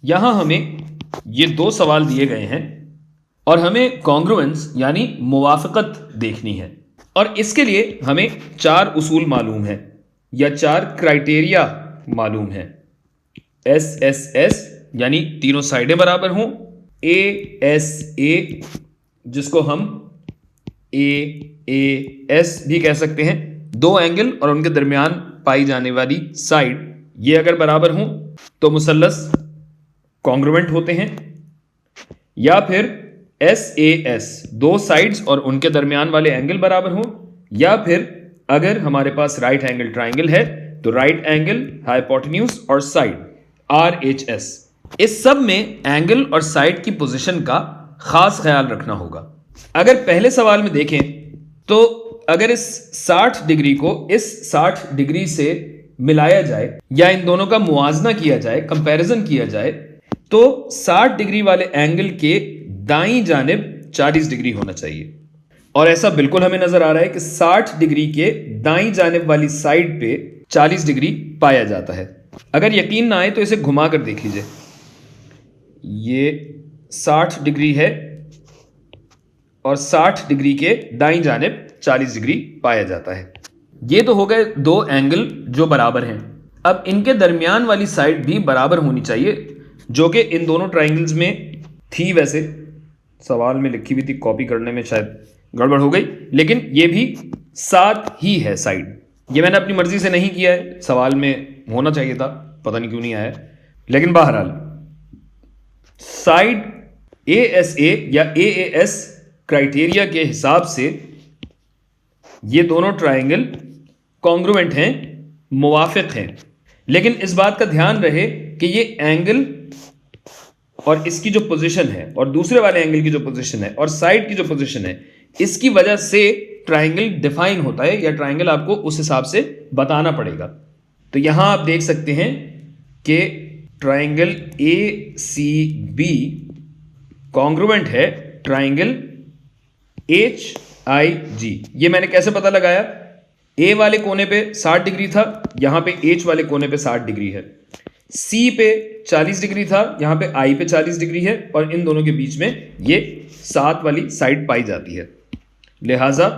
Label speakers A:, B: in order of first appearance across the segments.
A: यहां हमें ये दो सवाल दिए गए हैं और हमें कॉन्ग्रुएंस यानी मुवाफकत देखनी है, और इसके लिए हमें चार उसूल मालूम है या चार क्राइटेरिया मालूम है। SSS यानी तीनों साइडें बराबर हों, ASA जिसको हम AAS भी कह सकते हैं, दो एंगल और उनके दरमियान पाई जाने वाली साइड ये अगर बराबर हों तो मुसल्लस कॉन्ग्रुएंट होते हैं, या फिर SAS दो साइड्स और उनके दरमियान वाले एंगल बराबर हों, या फिर अगर हमारे पास राइट एंगल ट्राइंगल है तो राइट एंगल, हाइपोटेन्यूज और साइड RHS। इस सब में एंगल और साइड की पोजीशन का खास ख्याल रखना होगा। अगर पहले सवाल में देखें तो अगर इस 60 डिग्री को इस 60 डिग्री से मिलाया जाए या इन दोनों का मुआजना किया जाए, कंपैरिजन किया जाए, तो 60 डिग्री वाले एंगल के दाईं जानिब 40 डिग्री होना चाहिए, और ऐसा बिल्कुल हमें नजर आ रहा है कि 60 डिग्री के दाईं जानिब वाली साइड पे 40 डिग्री पाया जाता है। अगर यकीन ना आए तो इसे घुमा कर देख लीजिए, ये 60 डिग्री है और 60 डिग्री के दाईं जानिब 40 डिग्री पाया जाता है। ये तो हो गए दो एंगल जो बराबर हैं। अब इनके दरमियान वाली साइड भी बराबर होनी चाहिए, जो कि इन दोनों ट्राइंगल्स में थी। वैसे सवाल में लिखी हुई थी, कॉपी करने में शायद गड़बड़ हो गई, लेकिन ये भी 7 ही है साइड। ये मैंने अपनी मर्जी से नहीं किया है, सवाल में होना चाहिए था, पता नहीं क्यों नहीं आया, लेकिन बहरहाल साइड ASA या AAS क्राइटेरिया के हिसाब से ये दोनों ट्राइंगल कॉन्ग्रुएंट हैं, मुवाफिक हैं। लेकिन इस बात का ध्यान रहे कि ये एंगल और इसकी जो पोजीशन है और दूसरे वाले एंगल की जो पोजीशन है और साइड की जो पोजीशन है, इसकी वजह से ट्राइंगल डिफाइन होता है या ट्राइंगल आपको उस हिसाब से बताना पड़ेगा। तो यहां आप देख सकते हैं कि ट्राइंगल ACB कॉन्ग्रुएंट है ट्राइंगल HIG। ये मैंने कैसे पता लगाया? A वाले कोने पे 60 डिग्री था, यहां पे H वाले कोने पे 60 डिग्री है, C पे 40 डिग्री था, यहां पे I पे 40 डिग्री है, और इन दोनों के बीच में ये 7 वाली साइड पाई जाती है। लिहाजा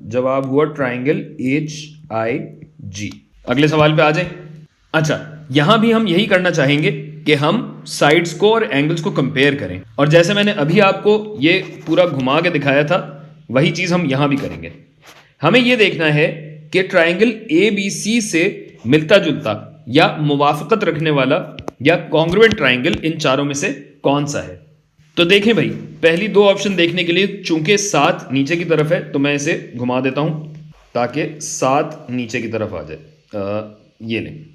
A: जवाब हुआ ट्राइंगल HIG। अगले सवाल पे आ जाए। अच्छा, यहां भी हम यही करना चाहेंगे कि हम साइड्स को और एंगल्स को कंपेयर करें, और जैसे मैंने अभी आपको ये पूरा घुमा के दिखाया था वही चीज हम यहां भी करेंगे। हमें यह देखना है कि ट्राइंगल ABC से मिलता जुलता या मुवाफकत रखने वाला या कॉन्ग्रुएंट ट्राइंगल इन चारों में से कौन सा है। तो देखें भाई, पहली दो ऑप्शन देखने के लिए चूंकि 7 नीचे की तरफ है तो मैं इसे घुमा देता हूं ताकि 7 नीचे की तरफ आ जाए। ये लें।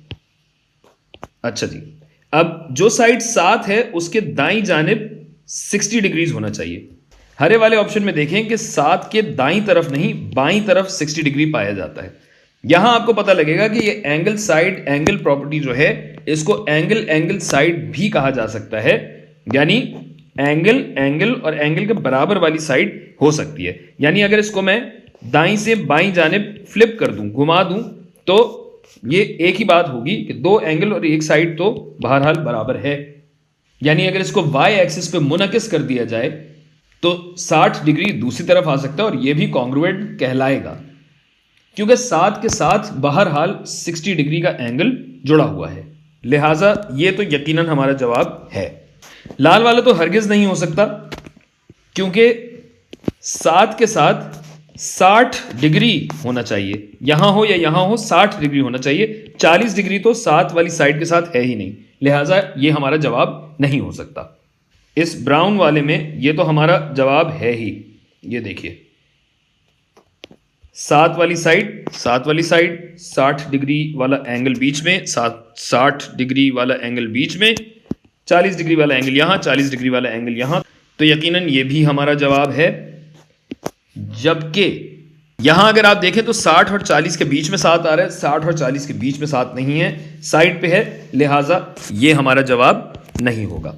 A: अच्छा जी, अब जो साइड 7 है उसके दाईं जानिब 60 डिग्रीज होना चाहिए। हरे वाले ऑप्शन में देखें कि 7 के दाईं तरफ नहीं, बाईं तरफ 60 डिग्री पाया जाता है। यहां आपको पता लगेगा कि ये एंगल साइड एंगल प्रॉपर्टी जो है, इसको एंगल एंगल साइड भी कहा जा सकता है, यानी एंगल एंगल और एंगल के बराबर वाली साइड हो सकती है। यानी अगर इसको मैं दाईं से बाईं जानिब फ्लिप कर दूं, घुमा दूं, तो ये एक ही बात होगी कि दो एंगल और एक साइड तो बहरहाल बराबर है। यानी अगर इसको Y एक्सिस पे मुनकिस कर दिया जाए तो 60 डिग्री दूसरी तरफ आ सकता है और यह भी कॉन्ग्रुएंट कहलाएगा, क्योंकि 7 के साथ बहरहाल 60 डिग्री का एंगल जुड़ा हुआ है। लिहाजा ये तो यकीनन हमारा जवाब है। लाल वाला तो हरगिज नहीं हो सकता, क्योंकि 7 के साथ 60 डिग्री होना चाहिए, यहां हो या यहां हो 60 डिग्री होना चाहिए। 40 डिग्री तो 7 वाली साइड के साथ है ही नहीं, लिहाजा ये हमारा जवाब नहीं हो सकता। इस ब्राउन वाले में ये तो हमारा जवाब है ही। ये देखिए, 7 वाली साइड 60 डिग्री वाला एंगल बीच में, 60 डिग्री वाला एंगल बीच में, 40 डिग्री वाला एंगल यहां, 40 डिग्री वाला एंगल यहां, तो यकीनन ये भी हमारा जवाब है। जबकि यहां अगर आप देखें तो 60 और 40 के बीच में 7 आ रहा है, 60 और 40 के बीच में 7 नहीं है, साइड पे है, लिहाजा ये हमारा जवाब नहीं होगा।